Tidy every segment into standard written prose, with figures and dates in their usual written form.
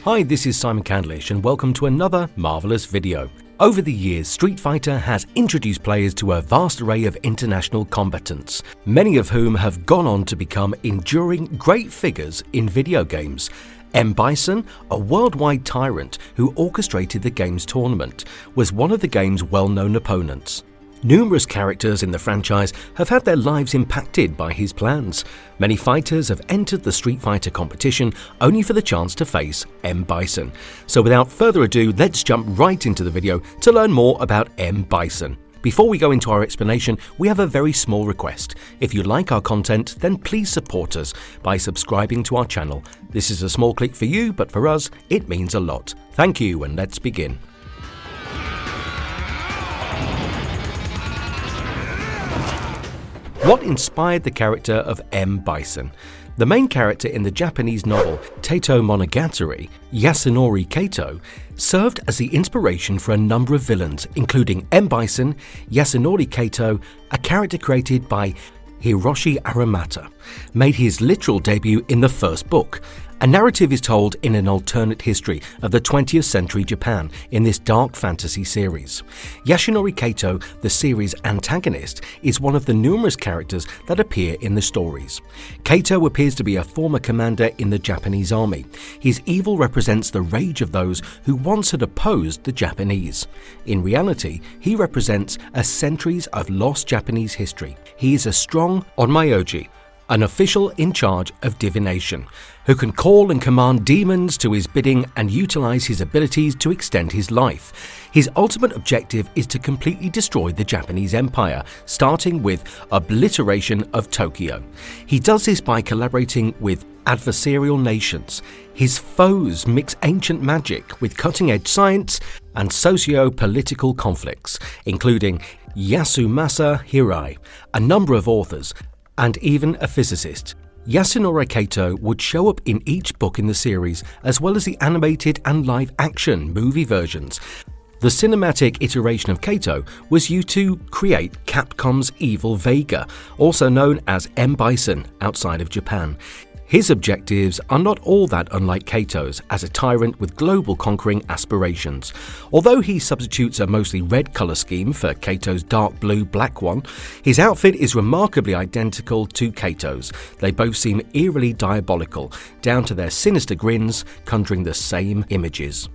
Hi, this is Simon Candlish and welcome to another marvellous video. Over the years, Street Fighter has introduced players to a vast array of international combatants, many of whom have gone on to become enduring great figures in video games. Bison, a worldwide tyrant who orchestrated the game's tournament, was one of the game's well-known opponents. Numerous characters in the franchise have had their lives impacted by his plans. Many fighters have entered the Street Fighter competition only for the chance to face Bison. So without further ado, let's jump right into the video to learn more about Bison. Before we go into our explanation, we have a very small request. If you like our content, then please support us by subscribing to our channel. This is a small click for you, but for us, it means a lot. Thank you, and let's begin. What inspired the character of Bison? The main character in the Japanese novel Taito Monogatari, Yasunori Kato, served as the inspiration for a number of villains, including Bison, Yasunori Kato, a character created by Hiroshi Aramata, made his literal debut in the first book. A narrative is told in an alternate history of the 20th century Japan in this dark fantasy series. Yasunori Kato, the series' antagonist, is one of the numerous characters that appear in the stories. Kato appears to be a former commander in the Japanese army. His evil represents the rage of those who once had opposed the Japanese. In reality, he represents a centuries of lost Japanese history. He is a strong onmyoji, an official in charge of divination, who can call and command demons to his bidding and utilize his abilities to extend his life. His ultimate objective is to completely destroy the Japanese Empire, starting with obliteration of Tokyo. He does this by collaborating with adversarial nations. His foes mix ancient magic with cutting-edge science and socio-political conflicts, including Yasumasa Hirai, a number of authors, and even a physicist. Yasunori Kato would show up in each book in the series, as well as the animated and live-action movie versions. The cinematic iteration of Kato was used to create Capcom's Evil Vega, also known as Bison outside of Japan. His objectives are not all that unlike Kato's as a tyrant with global conquering aspirations. Although he substitutes a mostly red color scheme for Kato's dark blue black one, his outfit is remarkably identical to Kato's. They both seem eerily diabolical, down to their sinister grins conjuring the same images.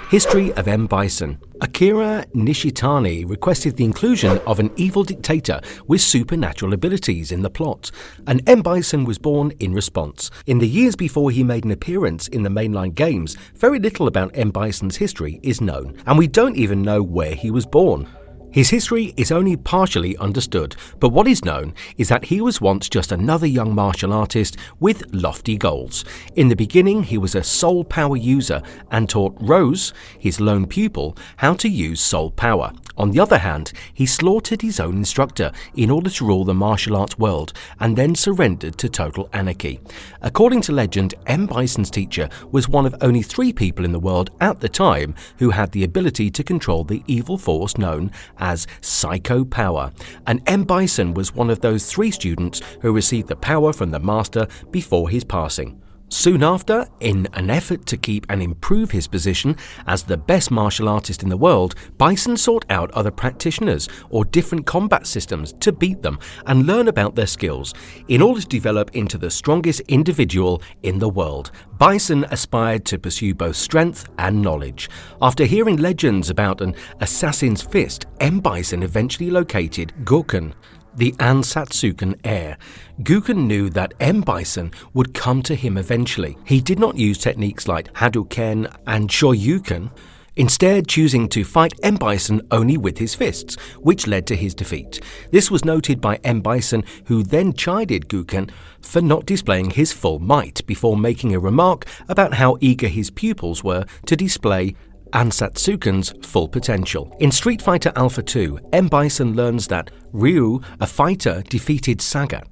History of Bison. Akira Nishitani requested the inclusion of an evil dictator with supernatural abilities in the plot, and Bison was born in response. In the years before he made an appearance in the mainline games, very little about Bison's history is known, and we don't even know where he was born. His history is only partially understood, but what is known is that he was once just another young martial artist with lofty goals. In the beginning, he was a soul power user and taught Rose, his lone pupil, how to use soul power. On the other hand, he slaughtered his own instructor in order to rule the martial arts world and then surrendered to total anarchy. According to legend, Bison's teacher was one of only 3 people in the world at the time who had the ability to control the evil force known as Psycho Power, and Bison was one of those 3 students who received the power from the master before his passing. Soon after, in an effort to keep and improve his position as the best martial artist in the world, Bison sought out other practitioners or different combat systems to beat them and learn about their skills. In order to develop into the strongest individual in the world, Bison aspired to pursue both strength and knowledge. After hearing legends about an assassin's fist, Bison eventually located Gouken, the Ansatsuken heir. Gouken knew that Bison would come to him eventually. He did not use techniques like Hadouken and Shoryuken, instead choosing to fight Bison only with his fists, which led to his defeat. This was noted by Bison, who then chided Gouken for not displaying his full might before making a remark about how eager his pupils were to display Ansatsuken's full potential. In Street Fighter Alpha 2, Bison learns that Ryu, a fighter, defeated Sagat,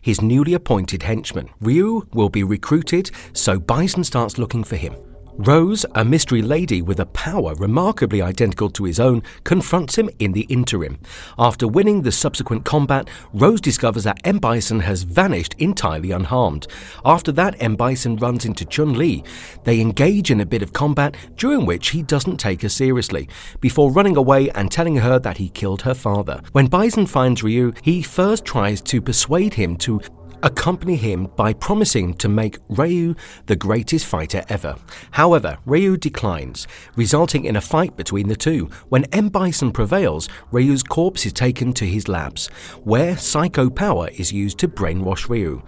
his newly appointed henchman. Ryu will be recruited, so Bison starts looking for him. Rose, a mystery lady with a power remarkably identical to his own, confronts him in the interim. After winning the subsequent combat, Rose discovers that M. Bison has vanished entirely unharmed. After that, M. Bison runs into Chun-Li. They engage in a bit of combat, during which he doesn't take her seriously, before running away and telling her that he killed her father. When Bison finds Ryu, he first tries to persuade him to accompany him by promising to make Ryu the greatest fighter ever. However, Ryu declines, resulting in a fight between the two. When M. Bison prevails, Ryu's corpse is taken to his labs, where psycho power is used to brainwash Ryu.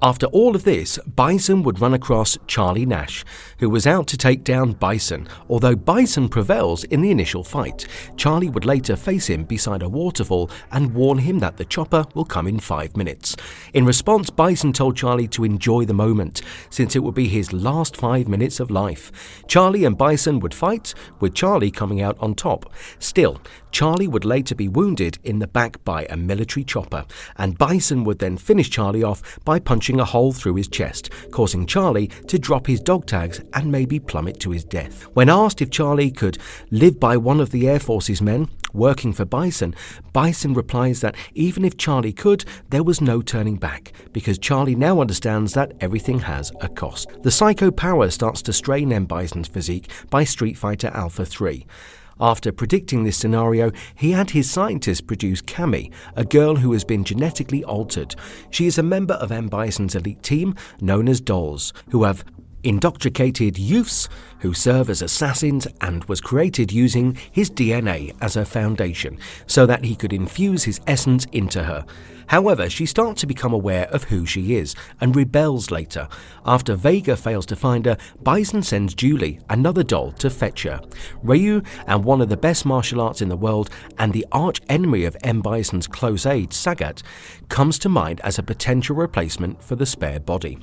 After all of this, Bison would run across Charlie Nash, who was out to take down Bison. Although Bison prevails in the initial fight, Charlie would later face him beside a waterfall and warn him that the chopper will come in 5 minutes. In response, Bison told Charlie to enjoy the moment, since it would be his last 5 minutes of life. Charlie and Bison would fight, with Charlie coming out on top. Still, Charlie would later be wounded in the back by a military chopper, and Bison would then finish Charlie off by punching a hole through his chest, causing Charlie to drop his dog tags and maybe plummet to his death. When asked if Charlie could live by one of the Air Force's men working for Bison, Bison replies that even if Charlie could, there was no turning back, because Charlie now understands that everything has a cost. The psycho power starts to strain M. Bison's physique by Street Fighter Alpha 3. After predicting this scenario, he had his scientists produce Cammy, a girl who has been genetically altered. She is a member of M. Bison's elite team, known as Dolls, who have indoctrinated youths who serve as assassins, and was created using his DNA as a foundation, so that he could infuse his essence into her. However, she starts to become aware of who she is, and rebels later. After Vega fails to find her, Bison sends Julie, another doll, to fetch her. Ryu, and one of the best martial arts in the world, and the arch-enemy of M. Bison's close aide, Sagat, comes to mind as a potential replacement for the spare body.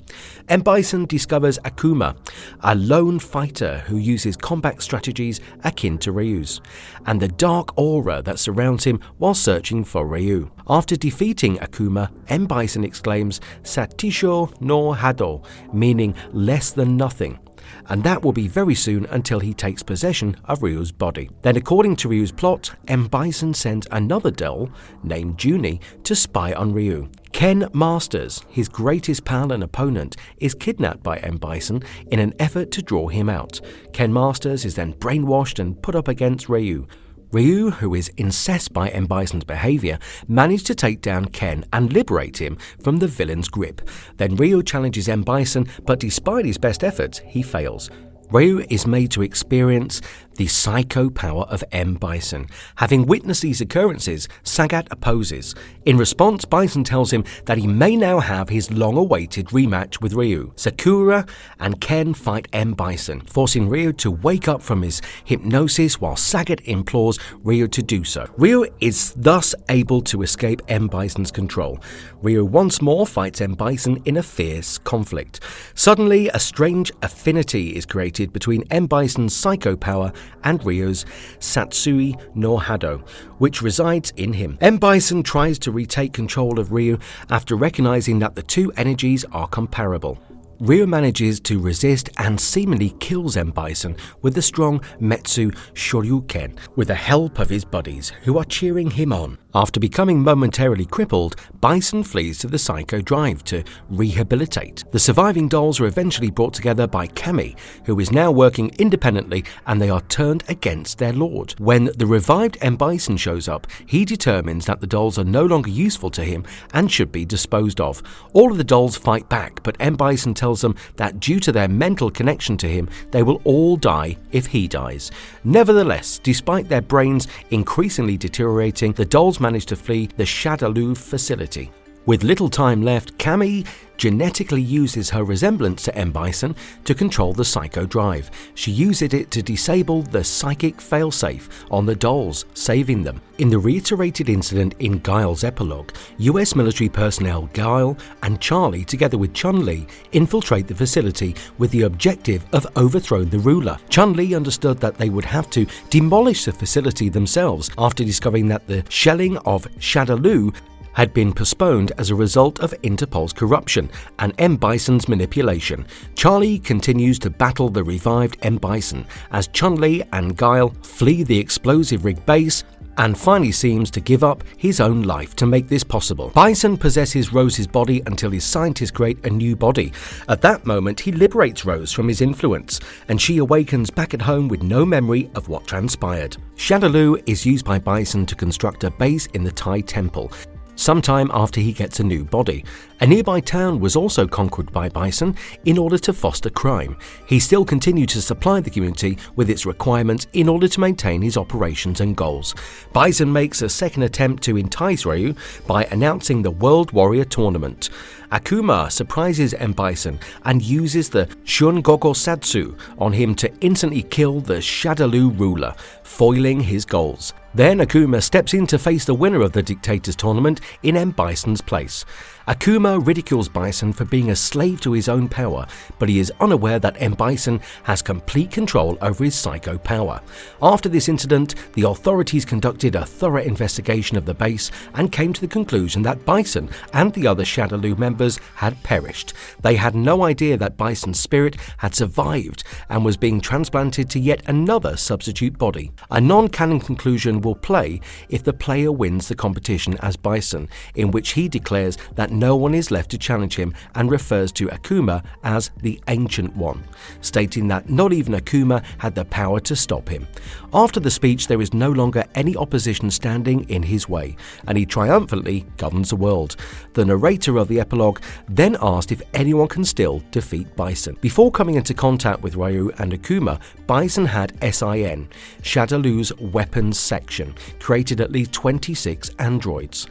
M. Bison discovers Akuma, a lone fighter who uses combat strategies akin to Ryu's, and the dark aura that surrounds him while searching for Ryu. After defeating Akuma, M. Bison exclaims Satisho no Hado, meaning less than nothing, and that will be very soon until he takes possession of Ryu's body. Then, according to Ryu's plot, M. Bison sends another doll named Junie to spy on Ryu. Ken Masters, his greatest pal and opponent, is kidnapped by M. Bison in an effort to draw him out. Ken Masters is then brainwashed and put up against Ryu. Ryu, who is incensed by M. Bison's behavior, managed to take down Ken and liberate him from the villain's grip. Then Ryu challenges M. Bison, but despite his best efforts, he fails. Ryu is made to experience the psycho power of M. Bison. Having witnessed these occurrences, Sagat opposes. In response, Bison tells him that he may now have his long-awaited rematch with Ryu. Sakura and Ken fight M. Bison, forcing Ryu to wake up from his hypnosis while Sagat implores Ryu to do so. Ryu is thus able to escape M. Bison's control. Ryu once more fights M. Bison in a fierce conflict. Suddenly, a strange affinity is created between M. Bison's psycho power and Ryu's Satsui no Hado, which resides in him. M. Bison tries to retake control of Ryu after recognizing that the two energies are comparable. Ryu manages to resist and seemingly kills M. Bison with the strong Metsu Shoryuken with the help of his buddies, who are cheering him on. After becoming momentarily crippled, Bison flees to the Psycho Drive to rehabilitate. The surviving dolls are eventually brought together by Cammy, who is now working independently, and they are turned against their lord. When the revived M. Bison shows up, he determines that the dolls are no longer useful to him and should be disposed of. All of the dolls fight back, but M. Bison tells them that due to their mental connection to him, they will all die if he dies. Nevertheless, despite their brains increasingly deteriorating, the dolls manage to flee the Shadaloo facility. With little time left, Cammy genetically uses her resemblance to M. Bison to control the Psycho Drive. She uses it to disable the psychic failsafe on the dolls, saving them. In the reiterated incident in Guile's epilogue, US military personnel Guile and Charlie, together with Chun-Li, infiltrate the facility with the objective of overthrowing the ruler. Chun-Li understood that they would have to demolish the facility themselves after discovering that the shelling of Shadaloo had been postponed as a result of Interpol's corruption and M. Bison's manipulation. Charlie continues to battle the revived M. Bison as Chun-Li and Guile flee the explosive rig base and finally seems to give up his own life to make this possible. Bison possesses Rose's body until his scientists create a new body. At that moment, he liberates Rose from his influence, and she awakens back at home with no memory of what transpired. Shadaloo is used by Bison to construct a base in the Thai temple, sometime after he gets a new body. A nearby town was also conquered by Bison in order to foster crime. He still continued to supply the community with its requirements in order to maintain his operations and goals. Bison makes a second attempt to entice Ryu by announcing the World Warrior Tournament. Akuma surprises M. Bison and uses the Shun Gogo Satsu on him to instantly kill the Shadaloo ruler, foiling his goals. Then Akuma steps in to face the winner of the Dictator's tournament in M. Bison's place. Akuma ridicules Bison for being a slave to his own power, but he is unaware that M. Bison has complete control over his psycho power. After this incident, the authorities conducted a thorough investigation of the base and came to the conclusion that Bison and the other Shadaloo members had perished. They had no idea that Bison's spirit had survived and was being transplanted to yet another substitute body. A non-canon conclusion will play if the player wins the competition as Bison, in which he declares that no one is left to challenge him and refers to Akuma as the Ancient One, stating that not even Akuma had the power to stop him. After the speech, there is no longer any opposition standing in his way, and he triumphantly governs the world. The narrator of the epilogue then asked if anyone can still defeat Bison. Before coming into contact with Ryu and Akuma, Bison had SIN, Shadaloo's weapons section, created at least 26 androids.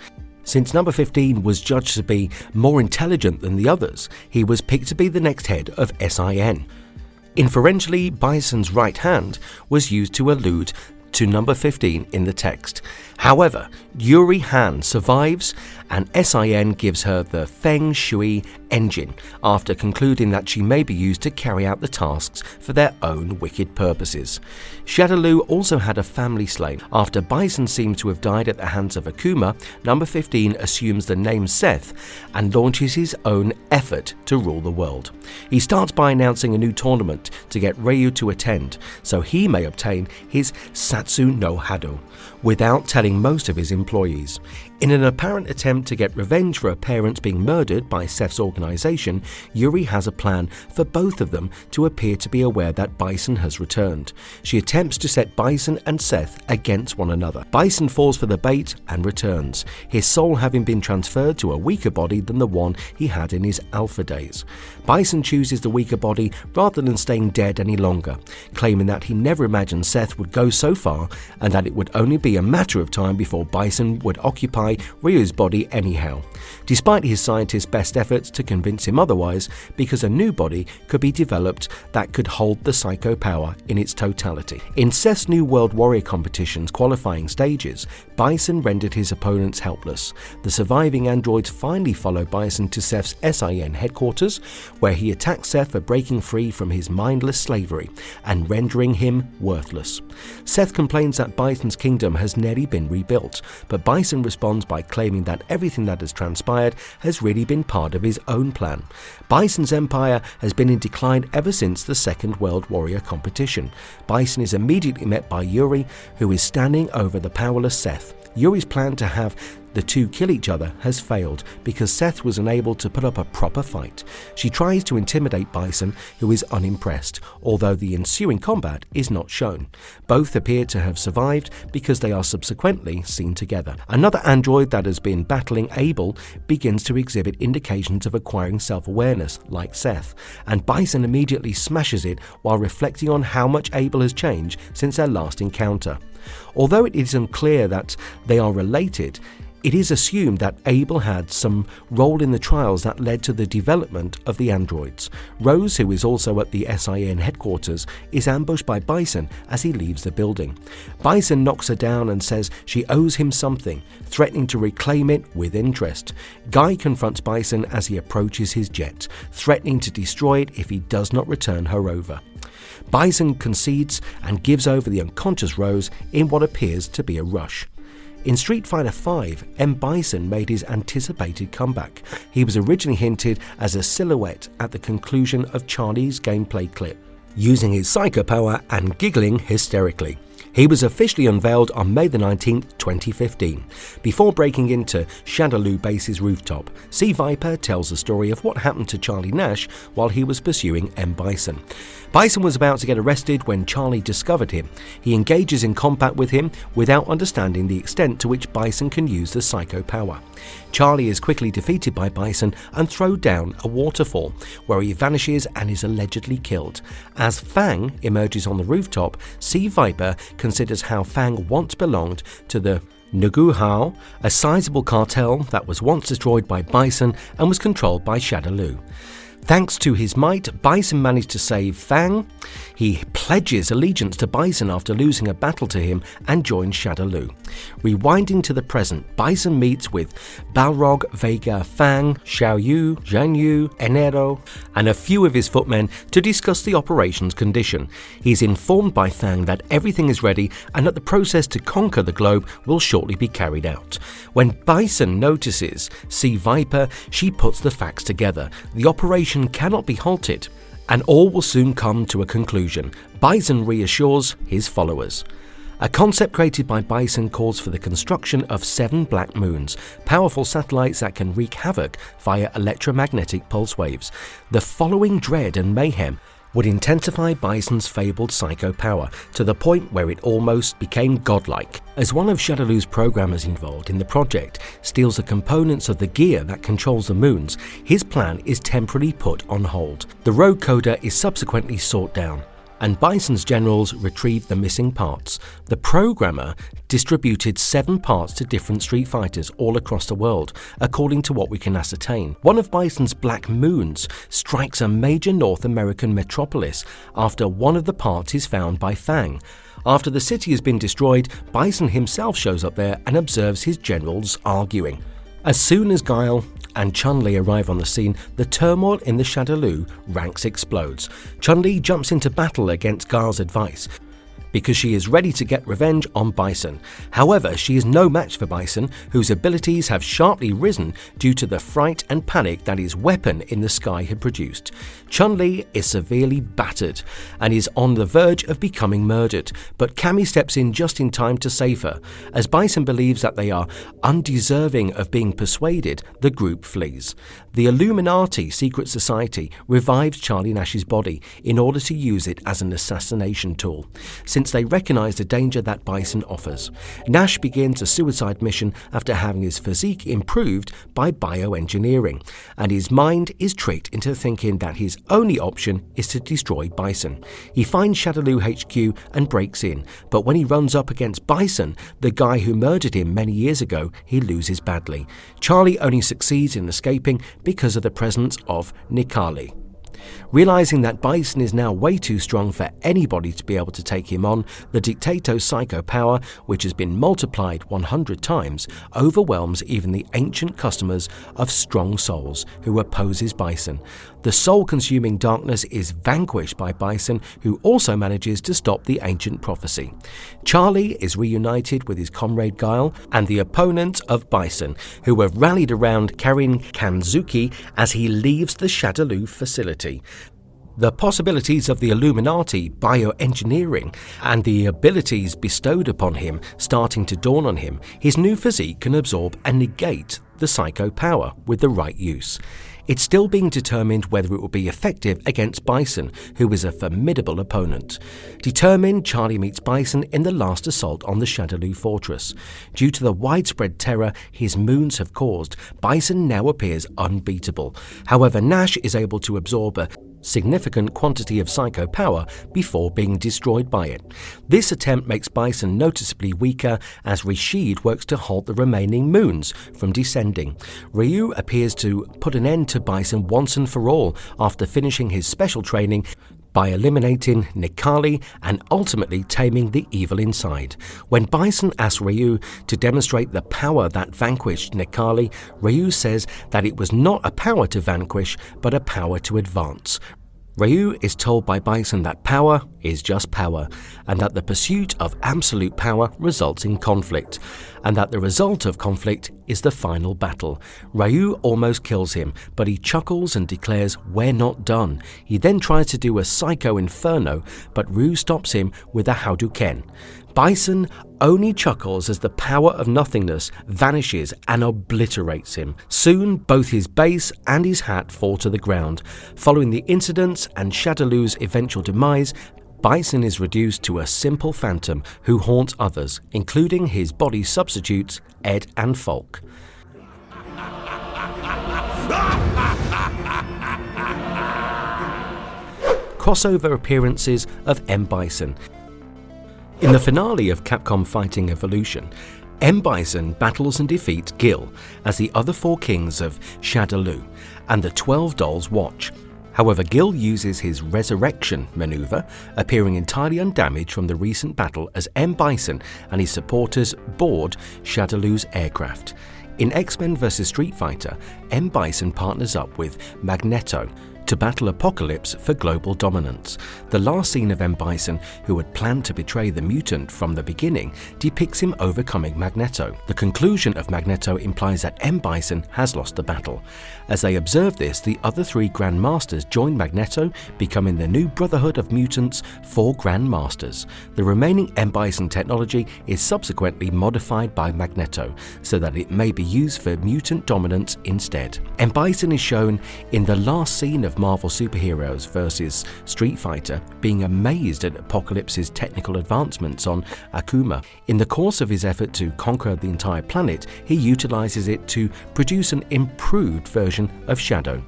Since number 15 was judged to be more intelligent than the others, he was picked to be the next head of SIN. Inferentially, Bison's right hand was used to allude to number 15 in the text. However, Yuri Han survives and SIN gives her the Feng Shui engine after concluding that she may be used to carry out the tasks for their own wicked purposes. Shadaloo also had a family slain. After Bison seems to have died at the hands of Akuma, number 15 assumes the name Seth and launches his own effort to rule the world. He starts by announcing a new tournament to get Ryu to attend so he may obtain his Satsu no Hado without telling most of his employees. In an apparent attempt to get revenge for her parents being murdered by Seth's organization, Yuri has a plan for both of them to appear to be aware that Bison has returned. She attempts to set Bison and Seth against one another. Bison falls for the bait and returns, his soul having been transferred to a weaker body than the one he had in his alpha days. Bison chooses the weaker body rather than staying dead any longer, claiming that he never imagined Seth would go so far and that it would only be a matter of time before Bison would occupy Ryu's body anyhow, despite his scientist's best efforts to convince him otherwise, because a new body could be developed that could hold the psycho power in its totality. In Seth's New World Warrior competition's qualifying stages, Bison rendered his opponents helpless. The surviving androids finally follow Bison to Seth's SIN headquarters, where he attacks Seth for breaking free from his mindless slavery and rendering him worthless. Seth complains that Bison's kingdom has nearly been rebuilt, but Bison responds by claiming that everything that has transpired has really been part of his own plan. Bison's empire has been in decline ever since the Second World Warrior competition. Bison is immediately met by Yuri, who is standing over the powerless Seth. Yuri's plan to have the two kill each other has failed because Seth was unable to put up a proper fight. She tries to intimidate Bison, who is unimpressed, although the ensuing combat is not shown. Both appear to have survived because they are subsequently seen together. Another android that has been battling Abel begins to exhibit indications of acquiring self-awareness, like Seth, and Bison immediately smashes it while reflecting on how much Abel has changed since their last encounter. Although it is unclear that they are related, it is assumed that Abel had some role in the trials that led to the development of the androids. Rose, who is also at the SIN headquarters, is ambushed by Bison as he leaves the building. Bison knocks her down and says she owes him something, threatening to reclaim it with interest. Guy confronts Bison as he approaches his jet, threatening to destroy it if he does not return her over. Bison concedes and gives over the unconscious Rose in what appears to be a rush. In Street Fighter V, M. Bison made his anticipated comeback. He was originally hinted as a silhouette at the conclusion of Charlie's gameplay clip, using his psycho power and giggling hysterically. He was officially unveiled on May the 19th, 2015. Before breaking into Shadaloo Base's rooftop, C. Viper tells the story of what happened to Charlie Nash while he was pursuing M. Bison. Bison was about to get arrested when Charlie discovered him. He engages in combat with him without understanding the extent to which Bison can use the psycho power. Charlie is quickly defeated by Bison and thrown down a waterfall, where he vanishes and is allegedly killed. As Fang emerges on the rooftop, C. Viper considers how Fang once belonged to the Nugu Hao, a sizable cartel that was once destroyed by Bison and was controlled by Shadaloo. Thanks to his might, Bison managed to save Fang. He pledges allegiance to Bison after losing a battle to him and joins Shadaloo. Rewinding to the present, Bison meets with Balrog, Vega, Fang, Xiaoyu, Zhangyu, Enero, and a few of his footmen to discuss the operation's condition. He's informed by Fang that everything is ready and that the process to conquer the globe will shortly be carried out. When Bison notices C. Viper, she puts the facts together. The operation cannot be halted, and all will soon come to a conclusion. Bison reassures his followers. A concept created by Bison calls for the construction of 7 black moons, powerful satellites that can wreak havoc via electromagnetic pulse waves. The following dread and mayhem would intensify Bison's fabled psycho power to the point where it almost became godlike. As one of Shadaloo's programmers involved in the project steals the components of the gear that controls the moons, his plan is temporarily put on hold. The rogue coder is subsequently sought down, and Bison's generals retrieved the missing parts. The programmer distributed 7 parts to different Street Fighters all across the world, according to what we can ascertain. One of Bison's black moons strikes a major North American metropolis after one of the parts is found by Fang. After the city has been destroyed, Bison himself shows up there and observes his generals arguing. As soon as Guile and Chun-Li arrive on the scene, the turmoil in the Shadaloo ranks explodes. Chun-Li jumps into battle against Guile's advice because she is ready to get revenge on Bison. However, she is no match for Bison, whose abilities have sharply risen due to the fright and panic that his weapon in the sky had produced. Chun-Li is severely battered and is on the verge of becoming murdered, but Cammy steps in just in time to save her. As Bison believes that they are undeserving of being persuaded, the group flees. The Illuminati secret society revives Charlie Nash's body in order to use it as an assassination tool, since they recognize the danger that Bison offers. Nash begins a suicide mission after having his physique improved by bioengineering, and his mind is tricked into thinking that his only option is to destroy Bison. He finds Shadaloo HQ and breaks in, but when he runs up against Bison, the guy who murdered him many years ago, he loses badly. Charlie only succeeds in escaping because of the presence of Nikali. Realizing that Bison is now way too strong for anybody to be able to take him on, the Dictator's psycho power, which has been multiplied 100 times, overwhelms even the ancient customers of Strong Souls who opposes Bison. The soul-consuming darkness is vanquished by Bison, who also manages to stop the ancient prophecy. Charlie is reunited with his comrade Guile and the opponents of Bison, who have rallied around Karin Kanzuki as he leaves the Shadaloo facility. The possibilities of the Illuminati bioengineering and the abilities bestowed upon him starting to dawn on him, his new physique can absorb and negate the psycho power with the right use. It's still being determined whether it will be effective against Bison, who is a formidable opponent. Determined, Charlie meets Bison in the last assault on the Shadaloo fortress. Due to the widespread terror his moons have caused, Bison now appears unbeatable. However, Nash is able to absorb a significant quantity of psycho power before being destroyed by it. This attempt makes Bison noticeably weaker as Rashid works to halt the remaining moons from descending. Ryu appears to put an end to Bison once and for all after finishing his special training by eliminating Nikali and ultimately taming the evil inside. When Bison asks Ryu to demonstrate the power that vanquished Nikali, Ryu says that it was not a power to vanquish, but a power to advance. Ryu is told by Bison that power is just power, and that the pursuit of absolute power results in conflict, and that the result of conflict is the final battle. Ryu almost kills him, but he chuckles and declares, "We're not done." He then tries to do a Psycho Inferno, but Ryu stops him with a Hadouken. Bison only chuckles as the power of nothingness vanishes and obliterates him. Soon, both his base and his hat fall to the ground. Following the incidents and Shadowloo's eventual demise, Bison is reduced to a simple phantom who haunts others, including his body substitutes, Ed and Falk. Crossover appearances of M. Bison. In the finale of Capcom Fighting Evolution, M. Bison battles and defeats Gil as the other four kings of Shadowloo, and the 12 dolls watch. However, Gil uses his resurrection maneuver, appearing entirely undamaged from the recent battle as M. Bison and his supporters board Shadowloo's aircraft. In X-Men vs Street Fighter, M. Bison partners up with Magneto to battle Apocalypse for global dominance. The last scene of M. Bison, who had planned to betray the mutant from the beginning, depicts him overcoming Magneto. The conclusion of Magneto implies that M. Bison has lost the battle. As they observe this, the other three Grand Masters join Magneto, becoming the new Brotherhood of Mutants, 4 Grand Masters. The remaining M. Bison technology is subsequently modified by Magneto, so that it may be used for mutant dominance instead. M. Bison is shown in the last scene of Marvel Superheroes vs Street Fighter, being amazed at Apocalypse's technical advancements on Akuma. In the course of his effort to conquer the entire planet, he utilizes it to produce an improved version of Shadow.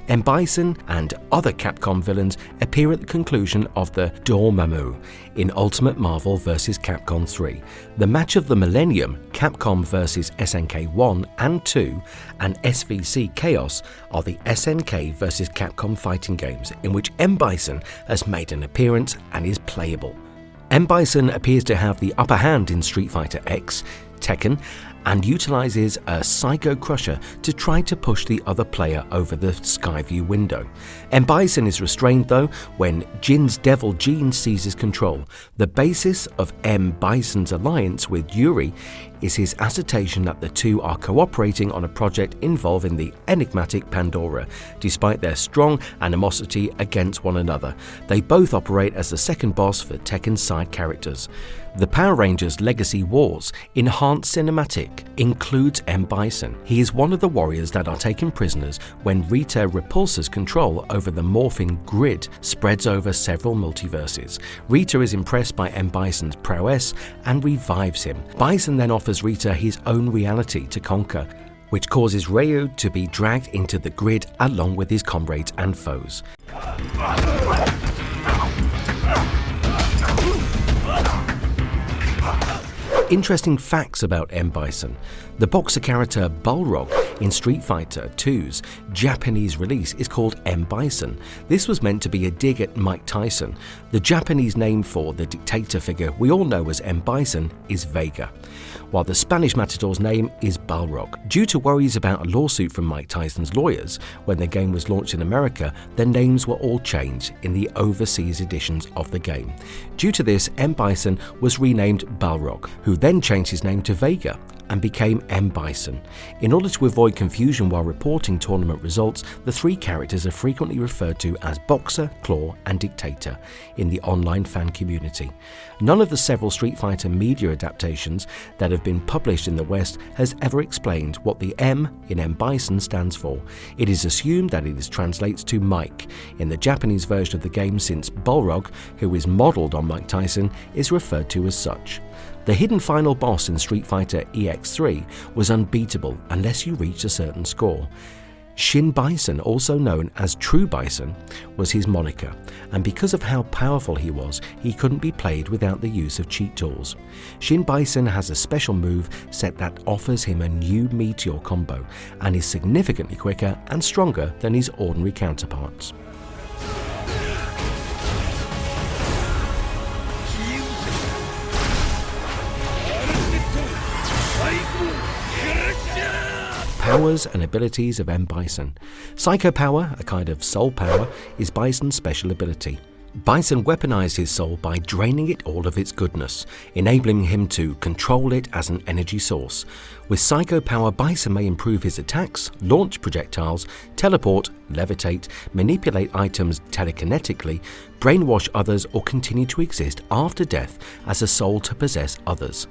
M. Bison and other Capcom villains appear at the conclusion of the Dormammu in Ultimate Marvel vs Capcom 3. The match of the Millennium, Capcom vs SNK 1 and 2, and SVC Chaos are the SNK vs Capcom fighting games in which M. Bison has made an appearance and is playable. M. Bison appears to have the upper hand in Street Fighter X, Tekken, and utilizes a Psycho Crusher to try to push the other player over the Skyview window. M. Bison is restrained though when Jin's Devil Gene seizes control. The basis of M. Bison's alliance with Yuri is his assertion that the two are cooperating on a project involving the enigmatic Pandora. Despite their strong animosity against one another, they both operate as the second boss for Tekken's side characters. The Power Rangers Legacy Wars Enhanced Cinematic includes M. Bison. He is one of the warriors that are taken prisoners when Rita Repulsa's control over the morphing grid spreads over several multiverses. Rita is impressed by M. Bison's prowess and revives him. Bison then offers Rita his own reality to conquer, which causes Ryu to be dragged into the grid along with his comrades and foes. Interesting facts about M. Bison. The boxer character Balrog in Street Fighter II's Japanese release is called M. Bison. This was meant to be a dig at Mike Tyson. The Japanese name for the Dictator figure we all know as M. Bison is Vega, while the Spanish matador's name is Balrog. Due to worries about a lawsuit from Mike Tyson's lawyers, when the game was launched in America, their names were all changed in the overseas editions of the game. Due to this, M. Bison was renamed Balrog, who then changed his name to Vega and became M. Bison. In order to avoid confusion while reporting tournament results, the three characters are frequently referred to as Boxer, Claw, and Dictator in the online fan community. None of the several Street Fighter media adaptations that have been published in the West has ever explained what the M in M. Bison stands for. It is assumed that it translates to Mike in the Japanese version of the game, since Balrog, who is modeled on Mike Tyson, is referred to as such. The hidden final boss in Street Fighter EX3 was unbeatable unless you reached a certain score. Shin Bison, also known as True Bison, was his moniker, and because of how powerful he was, he couldn't be played without the use of cheat tools. Shin Bison has a special move set that offers him a new Meteor combo and is significantly quicker and stronger than his ordinary counterparts. powers and abilities of M. Bison. Psycho Power, a kind of soul power, is Bison's special ability. Bison weaponized his soul by draining it all of its goodness, enabling him to control it as an energy source. With Psycho Power, Bison may improve his attacks, launch projectiles, teleport, levitate, manipulate items telekinetically, brainwash others, or continue to exist after death as a soul to possess others.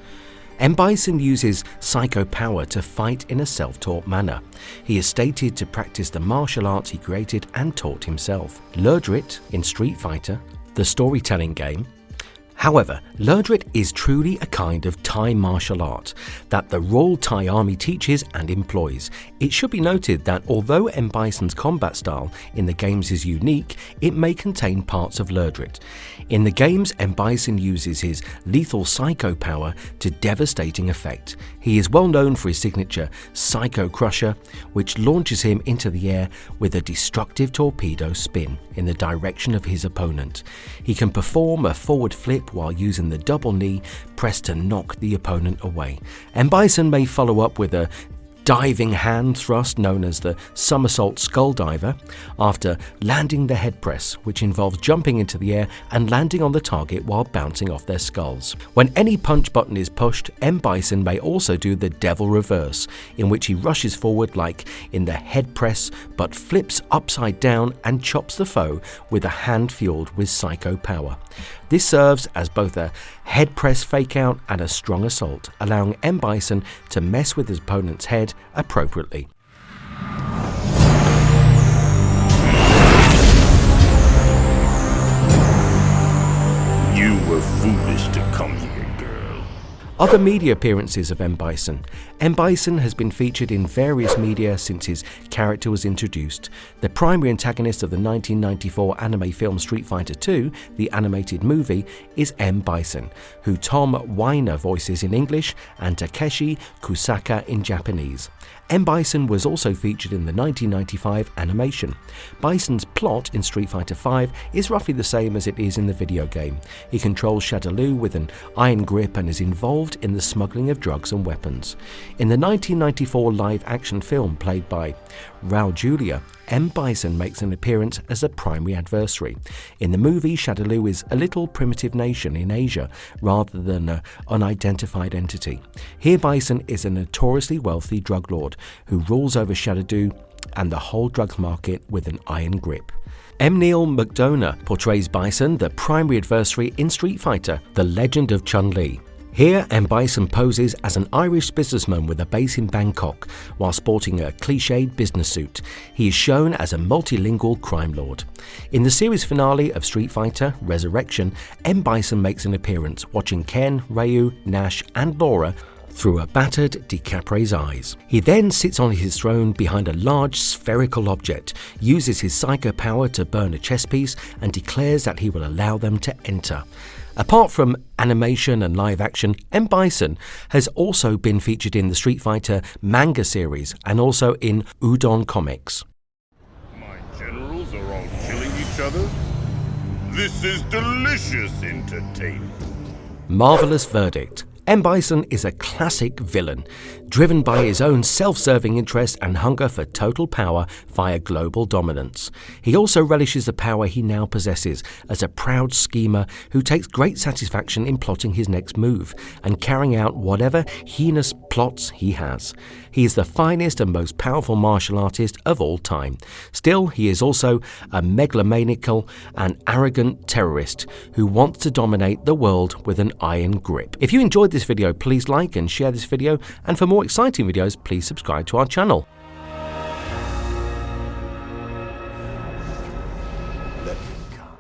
M. Bison uses Psycho Power to fight in a self-taught manner. He is stated to practice the martial arts he created and taught himself. Lurdrit in Street Fighter, the storytelling game. However, Lurdrit is truly a kind of Thai martial art that the Royal Thai Army teaches and employs. It should be noted that although M. Bison's combat style in the games is unique, it may contain parts of Lurdrit. In the games, M. Bison uses his lethal Psycho Power to devastating effect. He is well known for his signature Psycho Crusher, which launches him into the air with a destructive torpedo spin in the direction of his opponent. He can perform a forward flip while using the double knee press to knock the opponent away. M. Bison may follow up with a diving hand thrust known as the somersault skull diver after landing the head press, which involves jumping into the air and landing on the target while bouncing off their skulls. When any punch button is pushed, M. Bison may also do the devil reverse, in which he rushes forward like in the head press but flips upside down and chops the foe with a hand fueled with Psycho Power. This serves as both a head press fake out and a strong assault, allowing M. Bison to mess with his opponent's head appropriately. You were foolish to come here, girl. Other media appearances of M. Bison. M. Bison has been featured in various media since his character was introduced. The primary antagonist of the 1994 anime film Street Fighter II, the animated movie, is M. Bison, who Tom Weiner voices in English and Takeshi Kusaka in Japanese. M. Bison was also featured in the 1995 animation. Bison's plot in Street Fighter V is roughly the same as it is in the video game. He controls Shadaloo with an iron grip and is involved in the smuggling of drugs and weapons. In the 1994 live-action film played by Raul Julia, M. Bison makes an appearance as a primary adversary. In the movie, Shadaloo is a little primitive nation in Asia rather than an unidentified entity. Here, Bison is a notoriously wealthy drug lord who rules over Shadaloo and the whole drugs market with an iron grip. M. Neil McDonough portrays Bison, the primary adversary in Street Fighter: The Legend of Chun-Li. Here, M. Bison poses as an Irish businessman with a base in Bangkok while sporting a cliched business suit. He is shown as a multilingual crime lord. In the series finale of Street Fighter Resurrection, M. Bison makes an appearance, watching Ken, Ryu, Nash and Laura through a battered DiCapre's eyes. He then sits on his throne behind a large spherical object, uses his Psycho Power to burn a chess piece and declares that he will allow them to enter. Apart from animation and live action, M. Bison has also been featured in the Street Fighter manga series and also in Udon comics. My generals are all killing each other? This is delicious entertainment. Marvelous verdict. M. Bison is a classic villain, driven by his own self-serving interest and hunger for total power via global dominance. He also relishes the power he now possesses as a proud schemer who takes great satisfaction in plotting his next move and carrying out whatever heinous plots he has. He is the finest and most powerful martial artist of all time. Still, he is also a megalomaniacal and arrogant terrorist who wants to dominate the world with an iron grip. If you enjoyed this video, please like and share this video, and for more exciting videos, please subscribe to our channel. Let him come.